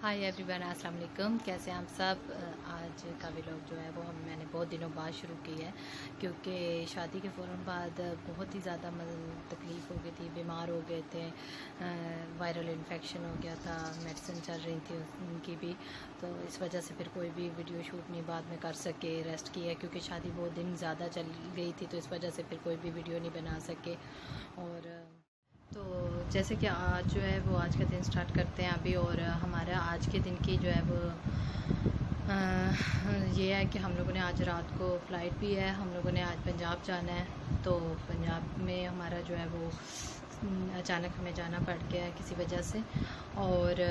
Hi everyone, अस्सलाम वालेकुम। कैसे हैं आप सब। आज का व्लॉग जो है वो मैंने बहुत दिनों बाद शुरू की है, क्योंकि शादी के फ़ौरन बाद बहुत ही ज़्यादा तकलीफ़ हो गई थी, बीमार हो गए थे, वायरल इन्फेक्शन हो गया था, मेडिसिन चल रही थी उनकी भी, तो इस वजह से फिर कोई भी वीडियो शूट नहीं बाद में कर सके, रेस्ट किया, क्योंकि शादी बहुत दिन ज़्यादा चल गई थी, तो इस वजह से फिर कोई भी वीडियो नहीं बना सके। और तो जैसे कि आज जो है वो आज का दिन स्टार्ट करते हैं अभी। और हमारा आज के दिन की जो है वो ये है कि हम लोगों ने आज रात को फ़्लाइट भी है, हम लोगों ने आज पंजाब जाना है। तो पंजाब में हमारा जो है वो अचानक हमें जाना पड़ गया है किसी वजह से। और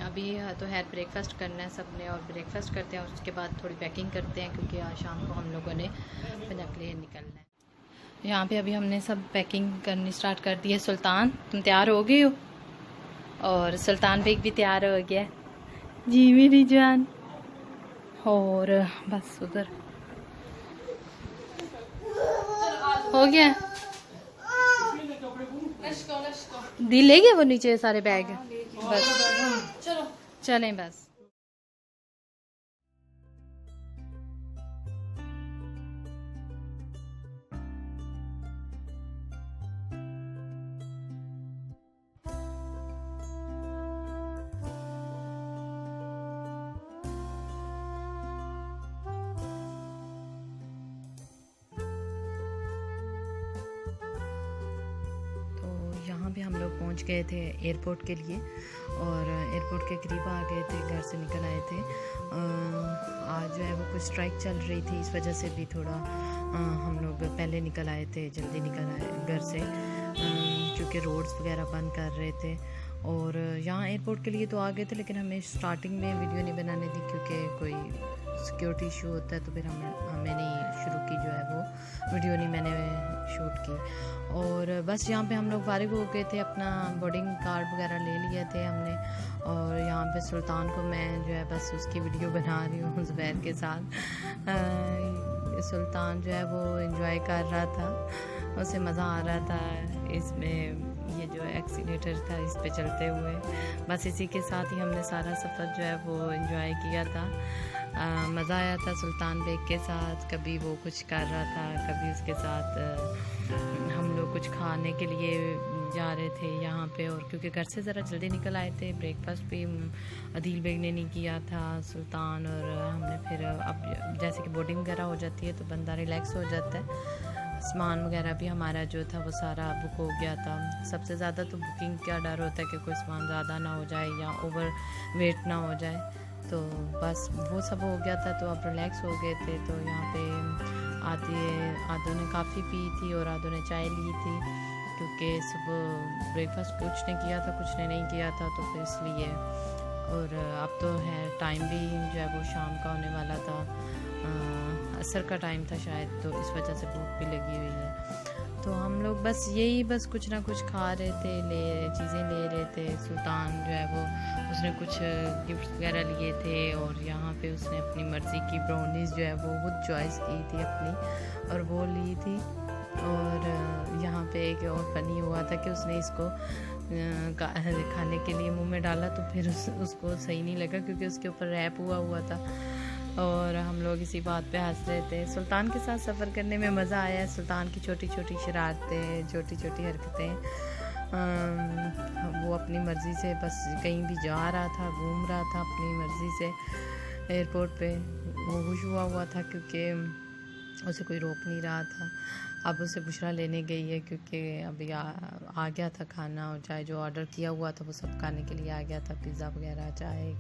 अभी तो है ब्रेकफ़ास्ट करना है सब ने, और ब्रेकफ़ास्ट करते हैं और उसके बाद थोड़ी पैकिंग करते हैं, क्योंकि आज शाम को हम लोगों ने पंजाब के लिए निकलना है। यहाँ पे अभी हमने सब पैकिंग करनी स्टार्ट कर दी है। सुल्तान, तुम तैयार हो गए हो? और सुल्तान बेग भी तैयार हो गया जी मेरी जान। और बस उधर हो गया, दी ले गए वो नीचे सारे बैग। बस चलें बस। यहाँ पे हम लोग पहुँच गए थे एयरपोर्ट के लिए, और एयरपोर्ट के करीब आ गए थे, घर से निकल आए थे। आज जो है वो कुछ स्ट्राइक चल रही थी, इस वजह से भी थोड़ा हम लोग पहले निकल आए थे, जल्दी निकल आए घर से, क्योंकि रोड्स वगैरह बंद कर रहे थे। और यहाँ एयरपोर्ट के लिए तो आ गए थे, लेकिन हमें स्टार्टिंग में वीडियो नहीं बनाने दी, क्योंकि कोई सिक्योरिटी इशू होता है, तो फिर हमें नहीं शुरू की जो है वो वीडियो, नहीं मैंने शूट की। और बस यहाँ पे हम लोग फारिग हो गए थे, अपना बोर्डिंग कार्ड वगैरह ले लिए थे हमने। और यहाँ पे सुल्तान को मैं जो है बस उसकी वीडियो बना रही हूँ ज़ुबैर के साथ। सुल्तान जो है वो एंजॉय कर रहा था, उसे मज़ा आ रहा था इसमें, ये जो एक्सीलेटर था इस पे चलते हुए। बस इसी के साथ ही हमने सारा सफ़र जो है वो एंजॉय किया था। मज़ा आया था सुल्तान बेग के साथ, कभी वो कुछ कर रहा था, कभी उसके साथ हम लोग कुछ खाने के लिए जा रहे थे यहाँ पे। और क्योंकि घर से ज़रा जल्दी निकल आए थे, ब्रेकफास्ट भी अदील बेग ने नहीं किया था, सुल्तान और हमने फिर अब जैसे कि बोर्डिंग वगैरह हो जाती है तो बंदा रिलैक्स हो जाता है। सामान वगैरह भी हमारा जो था वो सारा बुक हो गया था। सबसे ज़्यादा तो बुकिंग का डर होता है कि कोई सामान ज़्यादा ना हो जाए या ओवर वेट ना हो जाए, तो बस वो सब हो गया था। तो अब रिलैक्स हो गए थे। तो यहाँ पे आधों ने काफ़ी पी थी और आधों ने चाय ली थी, क्योंकि सुबह ब्रेकफास्ट कुछ ने किया था, कुछ ने नहीं किया था, तो फिर इसलिए। और अब तो है टाइम भी जो है वो शाम का होने वाला था, असर का टाइम था शायद, तो इस वजह से भूख भी लगी हुई है। तो हम लोग बस कुछ ना कुछ खा रहे थे, चीज़ें ले रहे थे। सुल्तान जो है वो उसने कुछ गिफ्ट वगैरह लिए थे, और यहाँ पे उसने अपनी मर्ज़ी की ब्राउनीज़ जो है वो खुद चॉइस की थी अपनी, और वो ली थी। और यहाँ पे एक और फनी हुआ था कि उसने इसको खाने के लिए मुंह में डाला, तो फिर उसको सही नहीं लगा, क्योंकि उसके ऊपर रैप हुआ था। और हम लोग इसी बात पे हंस रहे थे। सुल्तान के साथ सफ़र करने में मज़ा आया। सुल्तान की छोटी छोटी शरारतें, छोटी छोटी हरकतें, वो अपनी मर्ज़ी से बस कहीं भी जा रहा था, घूम रहा था अपनी मर्ज़ी से। एयरपोर्ट पे वो खुश हुआ था, क्योंकि उसे कोई रोक नहीं रहा था। अब उसे बुशरा लेने गई है, क्योंकि अभी आ गया था खाना, और चाहे जो ऑर्डर किया हुआ था वो सब खाने के लिए आ गया था, पिज़्ज़ा वगैरह, चाय,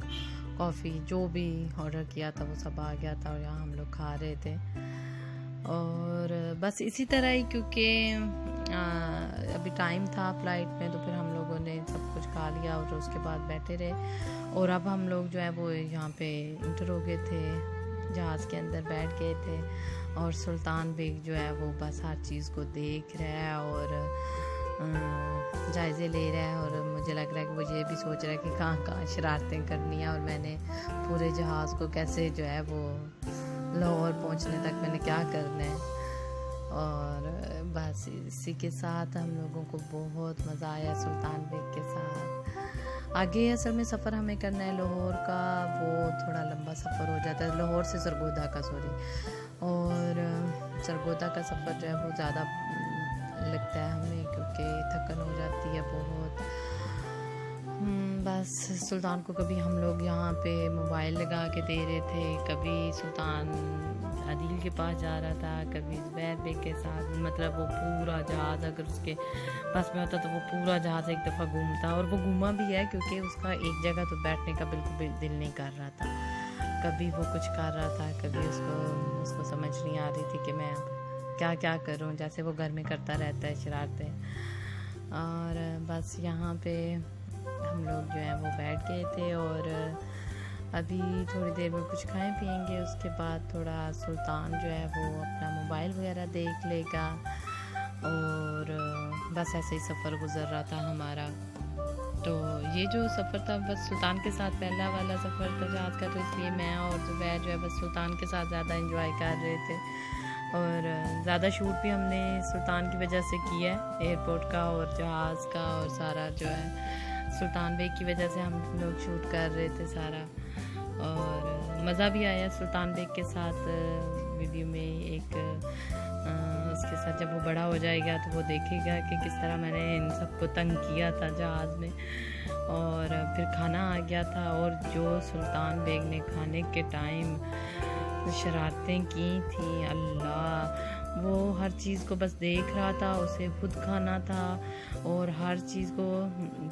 कॉफ़ी, जो भी ऑर्डर किया था वो सब आ गया था, और यहाँ हम लोग खा रहे थे। और बस इसी तरह ही, क्योंकि अभी टाइम था फ़्लाइट में, तो फिर हम लोगों ने सब कुछ खा लिया और उसके बाद बैठे रहे। और अब हम लोग जो है वो यहाँ पे इंटर हो गए थे, जहाज़ के अंदर बैठ गए थे। और सुल्तान बेग जो है वो बस हर चीज़ को देख रहा है और जायज़े ले रहा है। और मुझे लग रहा है कि वो ये भी सोच रहा है कि कहाँ कहाँ शरारतें करनी है, और मैंने पूरे जहाज़ को कैसे जो है वो लाहौर पहुँचने तक मैंने क्या करना है। और बस इसी के साथ हम लोगों को बहुत मज़ा आया सुल्तान बेग के साथ। आगे असल में सफ़र हमें करना है लाहौर का, वो थोड़ा लंबा सफ़र हो जाता है, लाहौर से सरगोदा का, सॉरी। और सरगोदा का सफ़र जो है वो ज़्यादा लगता है हमें, क्योंकि थकन हो जाती है बहुत। बस सुल्तान को कभी हम लोग यहाँ पे मोबाइल लगा के दे रहे थे, कभी सुल्तान आदिल के पास जा रहा था, कभी ज़ुबैर बेग के साथ। मतलब वो पूरा जहाज़ अगर उसके पास में होता तो वो पूरा जहाज़ एक दफ़ा घूमता, और वो घूमा भी है, क्योंकि उसका एक जगह तो बैठने का बिल्कुल भी दिल नहीं कर रहा था। कभी वो कुछ कर रहा था, कभी उसको समझ नहीं आ रही थी कि मैं क्या क्या करूं, जैसे वो घर में करता रहता है शरारतें। और बस यहाँ पे हम लोग जो है वो बैठ गए थे, और अभी थोड़ी देर में कुछ खाएं पिएंगे, उसके बाद थोड़ा सुल्तान जो है वो अपना मोबाइल वगैरह देख लेगा। और बस ऐसे ही सफ़र गुज़र रहा था हमारा। तो ये जो सफ़र था बस सुल्तान के साथ पहला वाला सफ़र था जहाज़ का, तो इसलिए मैं और ज़ुबैर जो है बस सुल्तान के साथ ज़्यादा एंजॉय कर रहे थे। और ज़्यादा शूट भी हमने सुल्तान की वजह से किया है, एयरपोर्ट का और जहाज़ का, और सारा जो है सुल्तान बेग की वजह से हम लोग शूट कर रहे थे सारा। और मज़ा भी आया सुल्तान बेग के साथ वीडियो में। एक उसके साथ जब वो बड़ा हो जाएगा तो वो देखेगा कि किस तरह मैंने इन सबको तंग किया था जहाज़ में। और फिर खाना आ गया था, और जो सुल्तान बेग ने खाने के टाइम शरारतें की थी, अल्लाह, वो हर चीज़ को बस देख रहा था, उसे खुद खाना था और हर चीज़ को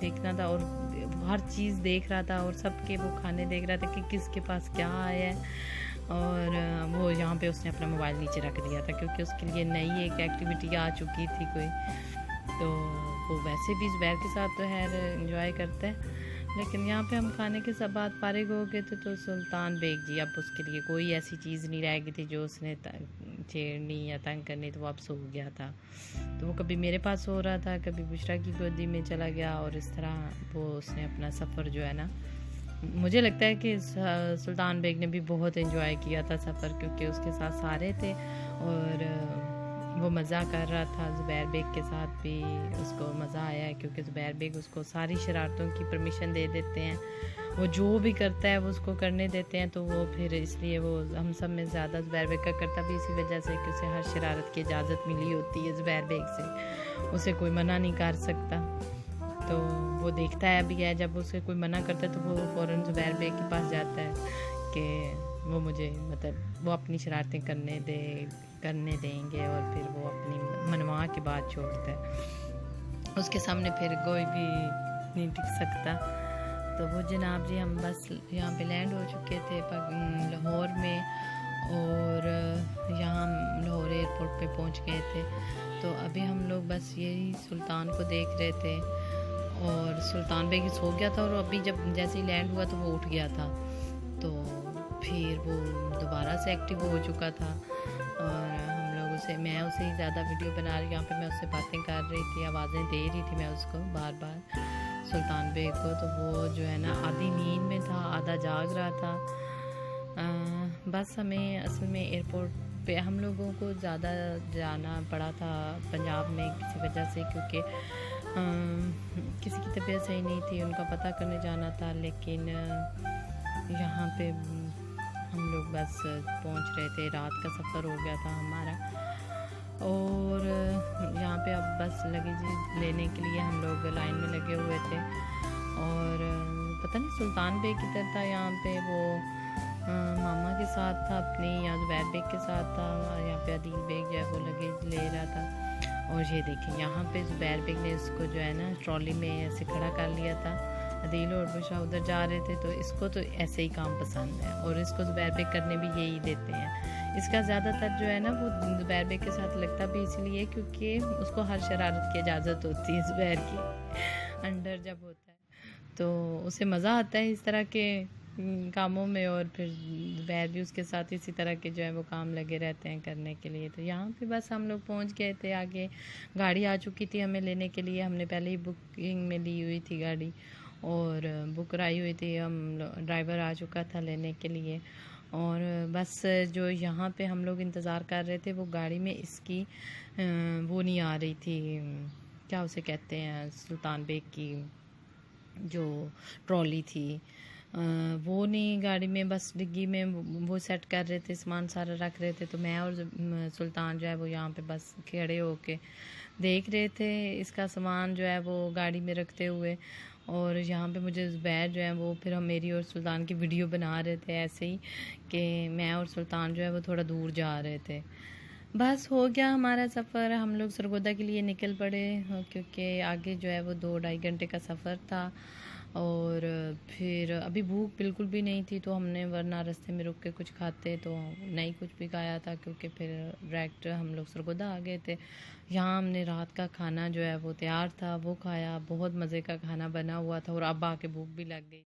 देखना था, और हर चीज़ देख रहा था, और सबके वो खाने देख रहा था कि किसके पास क्या आया है। और वो यहाँ पे उसने अपना मोबाइल नीचे रख दिया था, क्योंकि उसके लिए नई एक एक्टिविटी आ चुकी थी कोई। तो वो वैसे भी ज़ुबैर के साथ तो है एंजॉय करता है, लेकिन यहाँ पे हम खाने के सब बाद फारिग हो गए थे, तो सुल्तान बेग जी अब उसके लिए कोई ऐसी चीज़ नहीं रह गई थी जो उसने छेड़नी या तंग करनी, तो वो अब सो गया था। तो वो कभी मेरे पास सो रहा था, कभी बुशरा की गोदी में चला गया, और इस तरह वो उसने अपना सफ़र जो है ना, मुझे लगता है कि सुल्तान बेग ने भी बहुत एंजॉय किया था सफ़र, क्योंकि उसके साथ सारे थे और वो मज़ा कर रहा था। ज़ुबैर बेग के साथ भी उसको मज़ा आया है, क्योंकि ज़ुबैर बेग उसको सारी शरारतों की परमिशन दे देते हैं, वो जो भी करता है वो उसको करने देते हैं। तो वो फिर इसलिए वो हम सब में ज़्यादा ज़ुबैर बेग का करता भी इसी वजह से कि उसे हर शरारत की इजाज़त मिली होती है ज़ुबैर बेग से, उसे कोई मना नहीं कर सकता। तो वो देखता है भी है, जब उसे कोई मना करता है तो वो फ़ौरन ज़ुबैर बेग के पास जाता है कि वो मुझे मतलब वो अपनी शरारतें करने देंगे, और फिर वो अपनी मनवा के बाद छोड़ता है, उसके सामने फिर कोई भी नहीं टिक सकता। तो वो जनाब जी हम बस यहाँ पे लैंड हो चुके थे लाहौर में, और यहाँ लाहौर एयरपोर्ट पे पहुँच गए थे। तो अभी हम लोग बस यही सुल्तान को देख रहे थे, और सुल्तान बेग सो गया था, और अभी जब जैसे ही लैंड हुआ तो वो उठ गया था, तो फिर वो दोबारा से एक्टिव हो चुका था। और हम लोग मैं उसे ही ज़्यादा वीडियो बना रही, यहाँ पे मैं उससे बातें कर रही थी, आवाज़ें दे रही थी मैं उसको बार बार, सुल्तान बेग को। तो वो जो है ना आधी नींद में था, आधा जाग रहा था। बस हमें असल में एयरपोर्ट पे हम लोगों को ज़्यादा जाना पड़ा था पंजाब में किसी वजह से, क्योंकि किसी की तबीयत सही नहीं थी, उनका पता करने जाना था। लेकिन यहाँ पे हम लोग बस पहुँच रहे थे, रात का सफ़र हो गया था हमारा। और यहाँ पे अब बस लगेज लेने के लिए हम लोग लाइन में लगे हुए थे, और पता नहीं सुल्तान बेग किधर था, यहाँ पे वो मामा के साथ था अपनी, या ज़ुबैर बेग के साथ था, यहाँ पे आदिल बेग जो है वो लगेज ले रहा था। और ये देखें यहाँ पे ज़ुबैर बेग ने इसको जो है ना ट्रॉली में ऐसे खड़ा कर लिया था, अदील और बुशरा उधर जा रहे थे, तो इसको तो ऐसे ही काम पसंद है, और इसको ज़ुबैर बेग करने भी यही देते हैं। इसका ज़्यादातर जो है ना वो ज़ुबैर बेग के साथ लगता भी इसलिए क्योंकि उसको हर शरारत की इजाज़त होती है ज़ुबैर की अंडर जब होता है, तो उसे मज़ा आता है इस तरह के कामों में, और फिर ज़ुबैर भी उसके साथ इसी तरह के जो है वो काम लगे रहते हैं करने के लिए। तो यहाँ पे बस हम लोग पहुँच गए थे, आगे गाड़ी आ चुकी थी हमें लेने के लिए, हमने पहले ही बुकिंग में ली हुई थी गाड़ी, और बुक कराई हुई थी, हम ड्राइवर आ चुका था लेने के लिए। और बस जो यहाँ पे हम लोग इंतज़ार कर रहे थे, वो गाड़ी में इसकी वो नहीं आ रही थी, क्या उसे कहते हैं, सुल्तान बेग की जो ट्रॉली थी वो नहीं गाड़ी में, बस डिग्गी में वो सेट कर रहे थे, सामान सारा रख रहे थे। तो मैं और सुल्तान जो है वो यहाँ पे बस खड़े होके देख रहे थे इसका सामान जो है वो गाड़ी में रखते हुए। और यहाँ पे मुझे ज़ुबैर जो है वो फिर हम मेरी और सुल्तान की वीडियो बना रहे थे ऐसे ही कि मैं और सुल्तान जो है वो थोड़ा दूर जा रहे थे। बस हो गया हमारा सफ़र, हम लोग सरगोदा के लिए निकल पड़े क्योंकि आगे जो है वो 2-2.5 घंटे का सफ़र था। और फिर अभी भूख बिल्कुल भी नहीं थी, तो हमने वरना रास्ते में रुक के कुछ खाते तो नहीं कुछ भी खाया था, क्योंकि फिर डायरेक्ट हम लोग सरगोदा आ गए थे। यहाँ हमने रात का खाना जो है वो तैयार था, वो खाया, बहुत मज़े का खाना बना हुआ था और अब आके भूख भी लग गई।